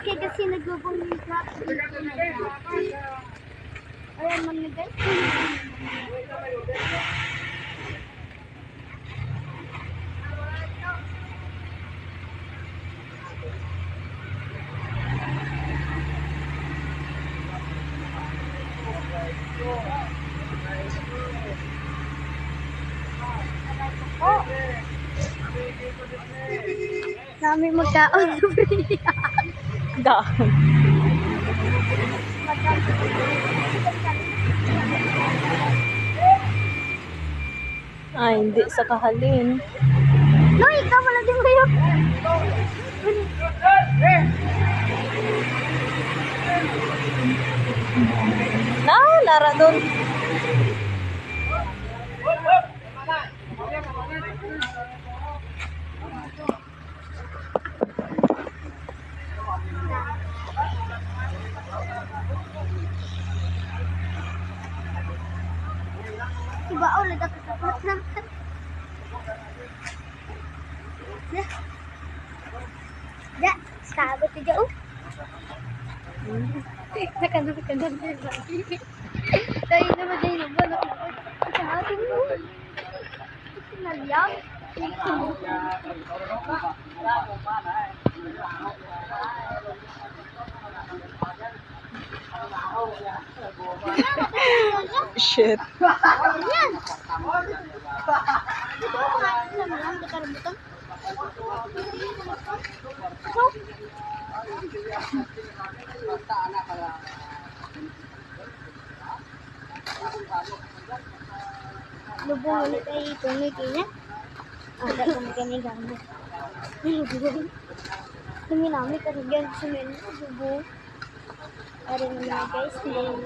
Kaya kasi nagbubong yung truck. Ayan man na guys. Nami magkaon. Daan. Ay, hindi sa kahalin. No, ikaw wala din kayo. Lara doon. Iba ulit dapat kapag naman. Ya, sabi ko dyan. Nakanap din ba? Tayo naman dyan yung balak. Sa atin mo. Sinalyak. Shit. Yan. Dito ko nga lang, nakarabutan. Lubong ulit ay tumikin niya. Ada kami kami gamit. Lubong. Kami namin karagyan sa menu. Lubong. Ada naman guys. Lubong.